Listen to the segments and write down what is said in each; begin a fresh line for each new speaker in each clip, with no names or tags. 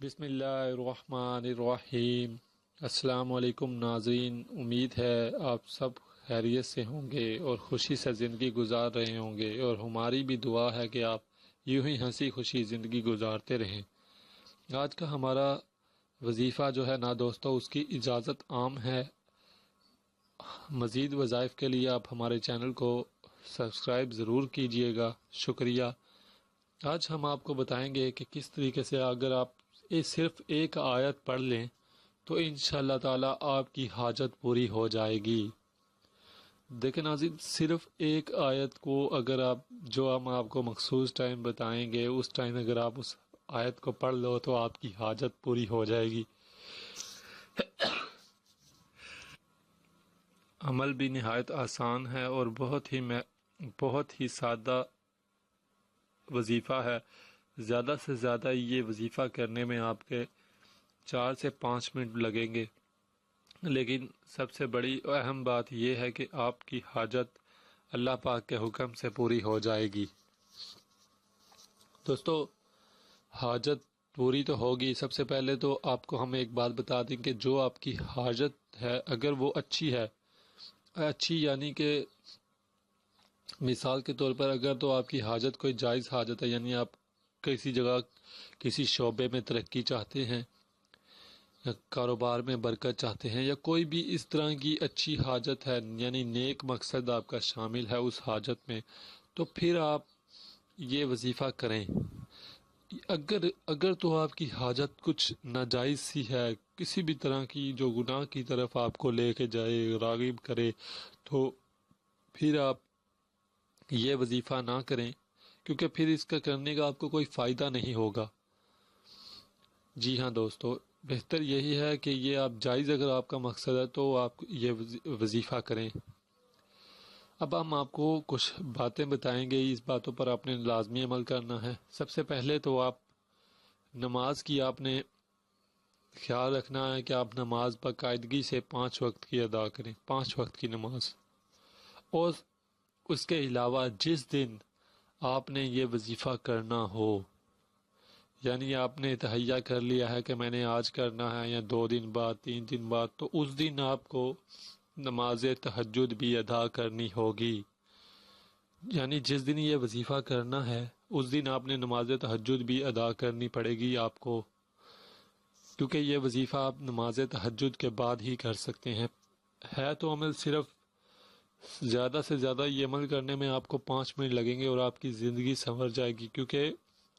بسم اللہ الرحمن الرحیم۔ السلام علیکم ناظرین، امید ہے آپ سب خیریت سے ہوں گے اور خوشی سے زندگی گزار رہے ہوں گے، اور ہماری بھی دعا ہے کہ آپ یوں ہی ہنسی خوشی زندگی گزارتے رہیں۔ آج کا ہمارا وظیفہ جو ہے نا دوستو، اس کی اجازت عام ہے۔ مزید وظائف کے لیے آپ ہمارے چینل کو سبسکرائب ضرور کیجئے گا، شکریہ۔ آج ہم آپ کو بتائیں گے کہ کس طریقے سے اگر آپ صرف ایک آیت پڑھ لیں تو انشاءاللہ تعالی آپ کی حاجت پوری ہو جائے گی۔ دیکھیں ناظرین، صرف ایک آیت کو اگر جو ہم آپ کو مخصوص ٹائم بتائیں گے، اس ٹائم اگر آپ اس آیت کو پڑھ لو تو آپ کی حاجت پوری ہو جائے گی۔ عمل بھی نہایت آسان ہے اور بہت ہی سادہ وظیفہ ہے۔ زیادہ سے زیادہ یہ وظیفہ کرنے میں آپ کے 4 سے 5 منٹ لگیں گے، لیکن سب سے بڑی اہم بات یہ ہے کہ آپ کی حاجت اللہ پاک کے حکم سے پوری ہو جائے گی۔ دوستو، حاجت پوری تو ہوگی۔ سب سے پہلے تو آپ کو ہم ایک بات بتا دیں کہ جو آپ کی حاجت ہے اگر وہ اچھی یعنی کہ مثال کے طور پر اگر تو آپ کی حاجت کوئی جائز حاجت ہے، یعنی آپ کسی جگہ کسی شعبے میں ترقی چاہتے ہیں یا کاروبار میں برکت چاہتے ہیں، یا کوئی بھی اس طرح کی اچھی حاجت ہے، یعنی نیک مقصد آپ کا شامل ہے اس حاجت میں، تو پھر آپ یہ وظیفہ کریں۔ اگر تو آپ کی حاجت کچھ ناجائز سی ہے، کسی بھی طرح کی جو گناہ کی طرف آپ کو لے کے جائے، راغب کرے، تو پھر آپ یہ وظیفہ نہ کریں، کیونکہ پھر اس کا کرنے کا آپ کو کوئی فائدہ نہیں ہوگا۔ جی ہاں دوستو، بہتر یہی ہے کہ یہ آپ جائز اگر آپ کا مقصد ہے تو آپ یہ وظیفہ کریں۔ اب ہم آپ کو کچھ باتیں بتائیں گے، اس باتوں پر آپ نے لازمی عمل کرنا ہے۔ سب سے پہلے تو آپ نماز کی آپ نے خیال رکھنا ہے کہ آپ نماز باقاعدگی سے 5 وقت کی ادا کریں، 5 وقت کی نماز۔ اور اس کے علاوہ جس دن آپ نے یہ وظیفہ کرنا ہو، یعنی آپ نے تہیہ کر لیا ہے کہ میں نے آج کرنا ہے یا 2 دن بعد، 3 دن بعد، تو اس دن آپ کو نماز تہجد بھی ادا کرنی ہوگی۔ یعنی جس دن یہ وظیفہ کرنا ہے اس دن آپ نے نماز تہجد بھی ادا کرنی پڑے گی آپ کو، کیونکہ یہ وظیفہ آپ نماز تہجد کے بعد ہی کر سکتے ہیں۔ ہے تو عمل صرف زیادہ سے زیادہ یہ عمل کرنے میں آپ کو 5 منٹ لگیں گے اور آپ کی زندگی سنور جائے گی، کیونکہ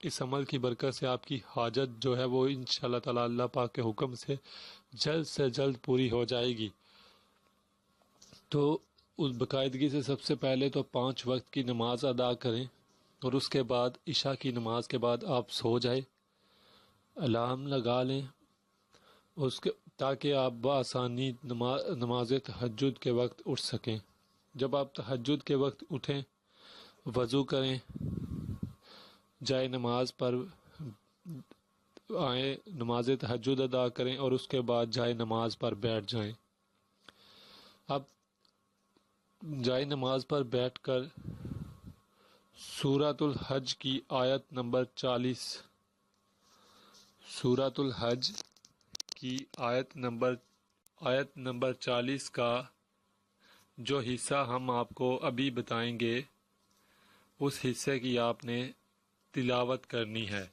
اس عمل کی برکت سے آپ کی حاجت جو ہے وہ انشاءاللہ تعالی اللہ پاک کے حکم سے جلد پوری ہو جائے گی۔ تو اس باقاعدگی سے سب سے پہلے تو 5 وقت کی نماز ادا کریں، اور اس کے بعد عشاء کی نماز کے بعد آپ سو جائیں، الارم لگا لیں تاکہ آپ بآسانی نماز تہجد کے وقت اٹھ سکیں۔ جب آپ تہجد کے وقت اٹھیں، وضو کریں، جائے نماز پر آئیں، نماز تہجد ادا کریں، اور اس کے بعد جائے نماز پر بیٹھ جائیں۔ اب جائے نماز پر بیٹھ کر سورۃ الحج کی آیت نمبر 40، سورۃ الحج کی آیت نمبر 40 کا جو حصہ ہم آپ کو ابھی بتائیں گے، اس حصے کی آپ نے تلاوت کرنی ہے۔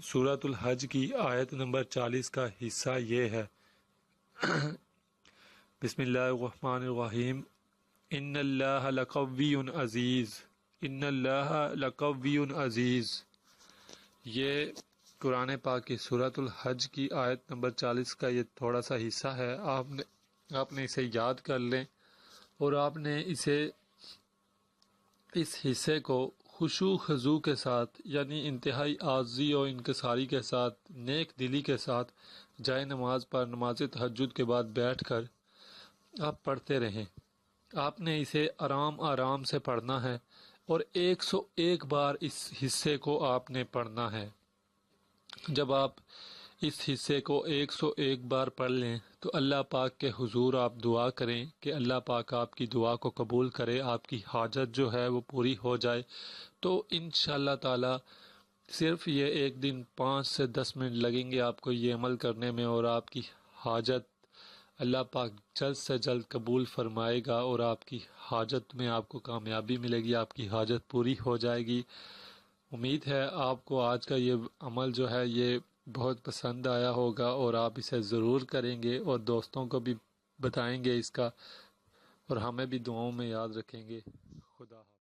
سورۃ الحج کی آیت نمبر 40 کا حصہ یہ ہے: بسم اللہ الرحمن الرحیم، ان اللہ لقوی عزیز، ان اللہ لقوی عزیز۔ یہ قرآن پاک کی سورۃ الحج کی آیت نمبر 40 کا یہ تھوڑا سا حصہ ہے۔ آپ نے اسے یاد کر لیں، اور آپ نے اس حصے کو خشوع خضوع کے ساتھ، یعنی انتہائی عاجزی اور انکساری کے ساتھ، نیک دلی کے ساتھ جائے نماز پر نماز تہجد کے بعد بیٹھ کر آپ پڑھتے رہیں۔ آپ نے اسے آرام آرام سے پڑھنا ہے، اور 101 بار اس حصے کو آپ نے پڑھنا ہے۔ جب آپ اس حصے کو 101 بار پڑھ لیں تو اللہ پاک کے حضور آپ دعا کریں کہ اللہ پاک آپ کی دعا کو قبول کرے، آپ کی حاجت جو ہے وہ پوری ہو جائے۔ تو انشاءاللہ تعالی صرف یہ ایک دن 5 سے 10 منٹ لگیں گے آپ کو یہ عمل کرنے میں، اور آپ کی حاجت اللہ پاک جلد سے جلد قبول فرمائے گا، اور آپ کی حاجت میں آپ کو کامیابی ملے گی، آپ کی حاجت پوری ہو جائے گی۔ امید ہے آپ کو آج کا یہ عمل جو ہے یہ بہت پسند آیا ہوگا، اور آپ اسے ضرور کریں گے اور دوستوں کو بھی بتائیں گے اس کا، اور ہمیں بھی دعاؤں میں یاد رکھیں گے۔ خدا حافظ۔